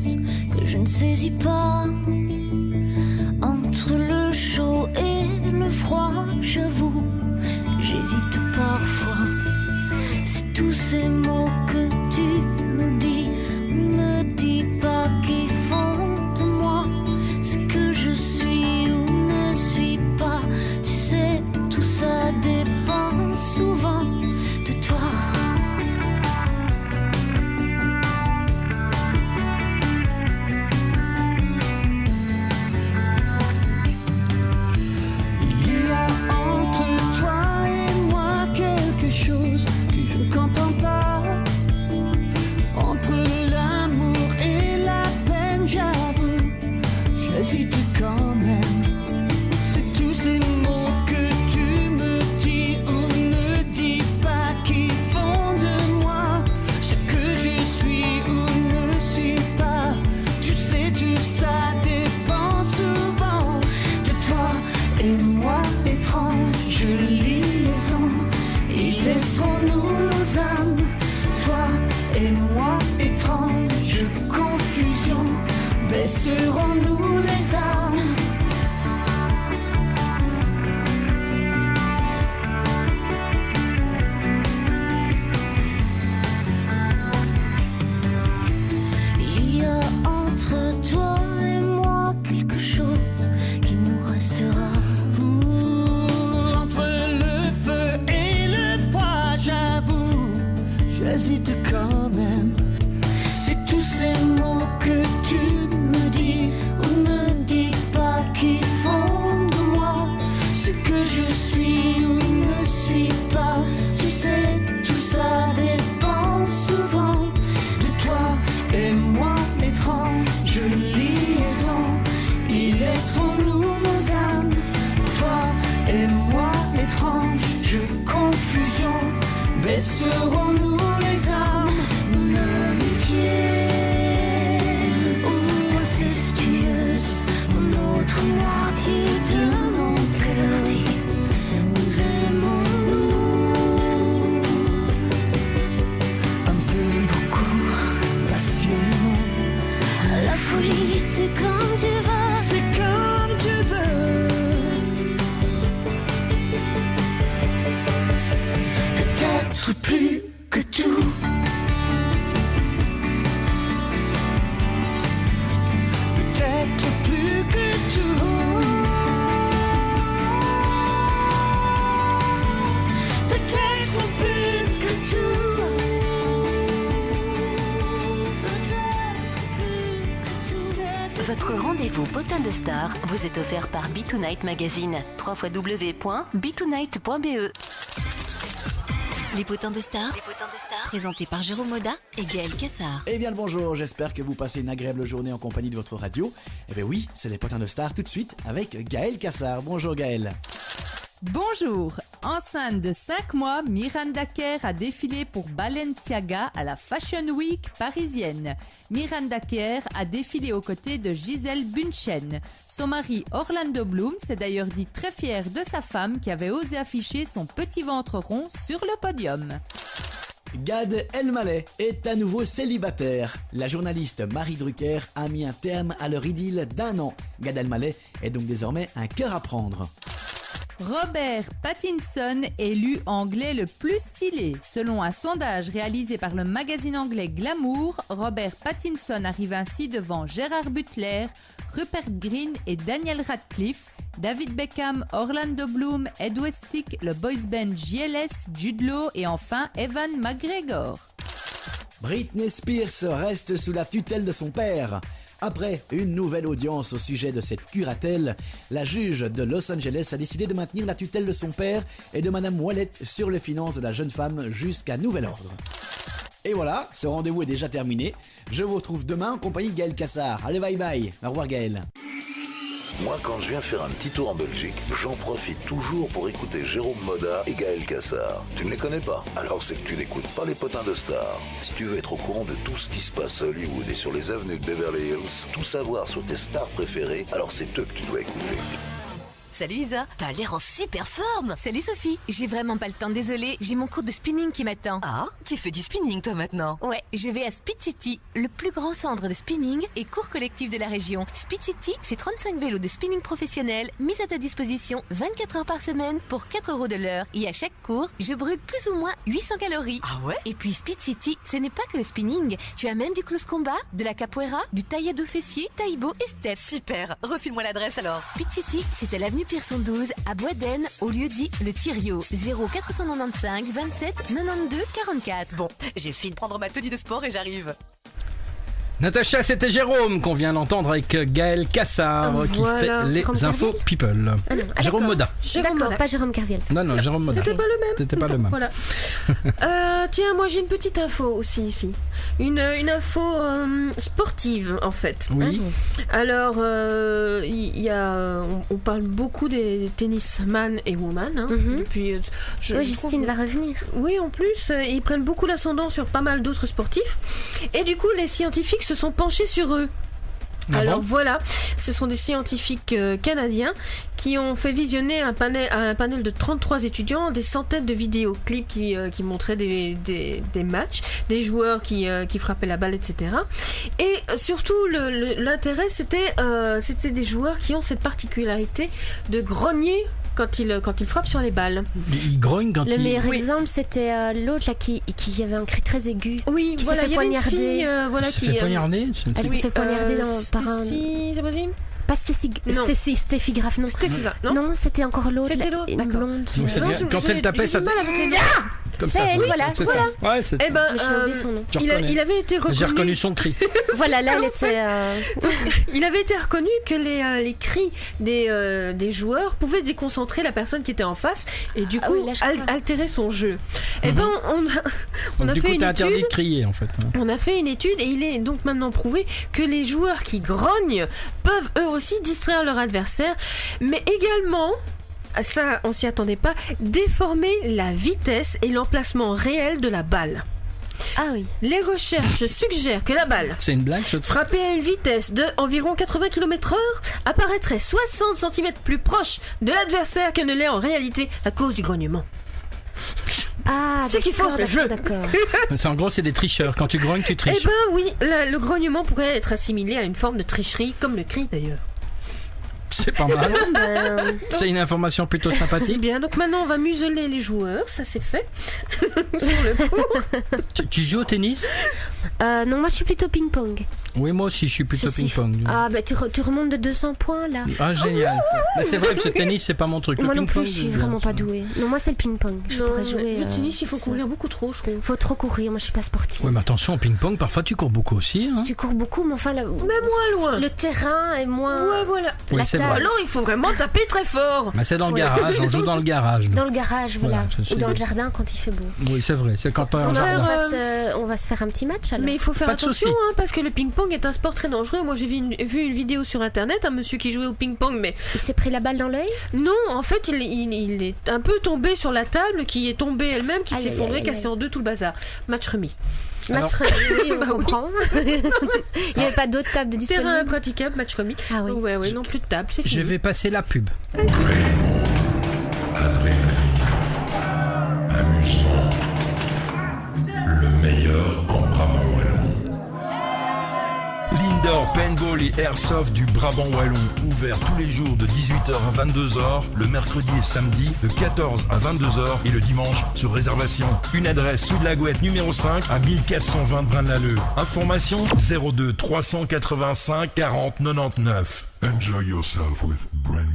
chose que je ne saisis pas. Entre le chaud et le froid, j'avoue, j'hésite parfois. C'est tous ces mots que tu me dis pas qui font de moi ce que je suis ou ne suis pas. Tu sais, tout ça dépend souvent de toi. Il y a entre toi et moi quelque chose que je ne comprends pas. Entre l'amour et la peine, j'avoue, j'hésite quand même. C'est tous ces mots que tu me dis ou ne dis pas qui font de moi ce que je suis ou ne suis pas. Tu sais, tout ça dépend souvent de toi et moi. Étrange liaison, ils laisseront nous nos âmes. Toi et moi, étrange confusion, baisserons-nous les armes. Il y a entre toi et moi quelque chose qui nous restera. Entre le feu et le froid, j'avoue, j'hésite quand même. C'est tous ces mots que tu me dis ou ne dis pas qui font de moi ce que je suis ou ne suis pas. Tu sais, tout ça dépend souvent de toi et moi. Étrange liaison, ils laisseront nous nos âmes. Toi et moi, étrange confusion, baisserons-nous les armes. Mon amitié, oh incestueuse, mon autre moitié de mon cœur, nous aimons-nous un peu, beaucoup, passionnément. La folie, c'est comme tu veux. C'est comme tu veux. Peut-être plus que tout. Peut-être plus que tout. Peut-être plus que tout. Votre rendez-vous potin de star vous est offert par B2Night Magazine. www.b2night.be. Les potins de stars, présentés par Jérôme Moda et Gaël Cassard. Eh bien le bonjour, j'espère que vous passez une agréable journée en compagnie de votre radio. Eh bien oui, c'est les potins de stars tout de suite avec Gaël Cassard. Bonjour Gaël. Bonjour. Enceinte de 5 mois, Miranda Kerr a défilé pour Balenciaga à la Fashion Week parisienne. Miranda Kerr a défilé aux côtés de Gisèle Bündchen. Son mari Orlando Bloom s'est d'ailleurs dit très fier de sa femme qui avait osé afficher son petit ventre rond sur le podium. Gad Elmaleh est à nouveau célibataire. La journaliste Marie Drucker a mis un terme à leur idylle d'1 an. Gad Elmaleh est donc désormais un cœur à prendre. Robert Pattinson élu anglais le plus stylé. Selon un sondage réalisé par le magazine anglais Glamour, Robert Pattinson arrive ainsi devant Gérard Butler, Rupert Grint et Daniel Radcliffe, David Beckham, Orlando Bloom, Ed Westwick, le boys band JLS, Jude Law et enfin Evan McGregor. Britney Spears reste sous la tutelle de son père. Après une nouvelle audience au sujet de cette curatelle, la juge de Los Angeles a décidé de maintenir la tutelle de son père et de Madame Wallet sur les finances de la jeune femme jusqu'à nouvel ordre. Et voilà, ce rendez-vous est déjà terminé. Je vous retrouve demain en compagnie de Gaël Cassard. Allez, bye bye. Au revoir Gaël. Moi, quand je viens faire un petit tour en Belgique, j'en profite toujours pour écouter Jérôme Moda et Gaël Cassard. Tu ne les connais pas? Alors c'est que tu n'écoutes pas les potins de stars. Si tu veux être au courant de tout ce qui se passe à Hollywood et sur les avenues de Beverly Hills, tout savoir sur tes stars préférées, alors c'est eux que tu dois écouter. Salut Isa, t'as l'air en super forme. Salut Sophie, j'ai vraiment pas le temps, désolée, j'ai mon cours de spinning qui m'attend. Ah, tu fais du spinning toi maintenant? Ouais, je vais à Speed City, le plus grand centre de spinning et cours collectif de la région. Speed City, c'est 35 vélos de spinning professionnels mis à ta disposition 24 heures par semaine pour 4 € de l'heure. Et à chaque cours, je brûle plus ou moins 800 calories. Ah ouais? Et puis Speed City, ce n'est pas que le spinning. Tu as même du close combat, de la capoeira, du taï-do fessier, taïbo et step. Super, refile-moi l'adresse alors. Speed City, c'est à l'avenue Pierson 12, à Boisden, au lieu dit Le Thiriot. 0495 27 92 44. Bon, j'ai fini de prendre ma tenue de sport et j'arrive. Natacha, c'était Jérôme qu'on vient d'entendre avec Gaël Cassard qui Voilà. fait les Jérôme infos Carviel people. Ah non, ah, Jérôme d'accord. Moda. D'accord, pas Jérôme Carviel. Non, Jérôme Moda. C'était pas le même. C'était pas le même. Voilà. Tiens, moi j'ai une petite info aussi ici. Une info sportive en fait. Oui. Alors, il y a, on parle beaucoup des tennisman et woman. Hein, depuis, Oui, Justine va revenir. Oui, en plus, ils prennent beaucoup l'ascendant sur pas mal d'autres sportifs. Et du coup, les scientifiques se sont penchés sur eux. Ah Alors bon voilà, ce sont des scientifiques canadiens qui ont fait visionner à un panel de 33 étudiants des centaines de vidéoclips qui montraient des matchs, des joueurs qui frappaient la balle, etc. Et surtout, l'intérêt, c'était des joueurs qui ont cette particularité de grogner quand ils frappent sur les balles. Il grogne quand Le il... meilleur Oui. exemple, c'était l'autre là qui avait un cri très aigu. Oui, Qui voilà, s'est fait il y avait une poignarder. fille, voilà, Il s'est qui fait poignarder. Elle s'est fait poignarder par un... Stacy, c'est possible? Pas Non. Steffi Graf, non. Steffi, non? Non, c'était encore l'autre. C'était l'autre, Une d'accord. blonde. Donc, c'est Non, bien. Quand j'ai- elle tapait, j'ai ça du mal avec les- comme C'est ça. elle, oui. voilà, C'est voilà. ça. Ouais, c'est... Eh ben, J'ai oublié son nom. Je reconnais. il avait été J'ai reconnu reconnu. son cri. Voilà, là, elle était... Il avait été reconnu que les cris des joueurs pouvaient déconcentrer la personne qui était en face et du Ah coup oui, là, je crois. altérer son jeu. Eh ben, on Donc, a du fait coup, une t'es interdit étude. de crier, en fait. On a fait une étude et il est donc maintenant prouvé que les joueurs qui grognent peuvent eux aussi distraire leur adversaire, mais également, ça on s'y attendait pas, déformer la vitesse et l'emplacement réel de la balle. Ah oui. Les recherches suggèrent que la balle, C'est une blague, ce truc. frappée à une vitesse de environ 80 km/h, apparaîtrait 60 cm plus proche de l'adversaire qu'elle ne l'est en réalité à cause du grognement. Ah, Ce qu'il faut, d'accord, c'est le jeu. d'accord. En gros, c'est des tricheurs. Quand tu grognes, tu Eh triches. ben oui, le grognement pourrait être assimilé à une forme de tricherie, comme le cri d'ailleurs. C'est pas mal. Ben, C'est une information plutôt C'est sympathique. bien, donc maintenant on va museler les joueurs, ça c'est fait. Sur le coup. Tu joues au tennis? non, moi je suis plutôt ping-pong. Oui, moi aussi, je suis plutôt Je suis- ping-pong. Ah, bah tu remontes de 200 points là. Ah, génial. Mais c'est vrai que le tennis, c'est pas mon truc. Le Moi non ping-pong, plus, je suis j'aime vraiment bien. pas douée. Non, moi c'est le ping-pong. Je pourrais jouer. Le tennis, il faut ça. courir beaucoup trop, je trouve. Faut trop courir, moi je suis pas sportive. Ouais, mais attention, au ping-pong, parfois tu cours beaucoup aussi. Hein. Tu cours beaucoup, mais enfin, Mais moins loin. le terrain est moins. Ouais, voilà. Oui, la c'est table. vrai. Alors il faut vraiment taper très fort. Mais c'est dans le Ouais. garage, on joue dans le garage. nous. Dans le garage, voilà. Voilà, c'est Ou dans le bien. jardin quand il fait beau. Oui, c'est vrai. C'est quand on est en On jardin. va se faire un petit match alors. Mais il faut faire Pas de attention, souci. parce que le ping-pong est un sport très dangereux. Moi j'ai vu une vidéo sur internet, un monsieur qui jouait au ping-pong, mais Il s'est pris la balle dans l'œil. non, en fait il est un peu tombé sur la table, qui est tombée elle-même, qui Aïe, s'est aïe, effondrée, aïe, cassé en deux tout le bazar. Match remis. Match oui, on comprend. Il n'y avait pas d'autres tables de Terrain disponibles. impraticable, match remis. Ah oui. Ouais, non plus de table, c'est Je fini. vais passer la pub. Amusement. Le meilleur en Brabant Wallon. L'indoor paintball et airsoft du Brabant Wallon, ouvert tous les jours de 18h à 22h, le mercredi et samedi de 14 à 22h et le dimanche sur réservation. Une adresse sous de la Gouette numéro 5 à 1420 Braine-l'Alleud. Information 02 385 40 99. Enjoy yourself with Brain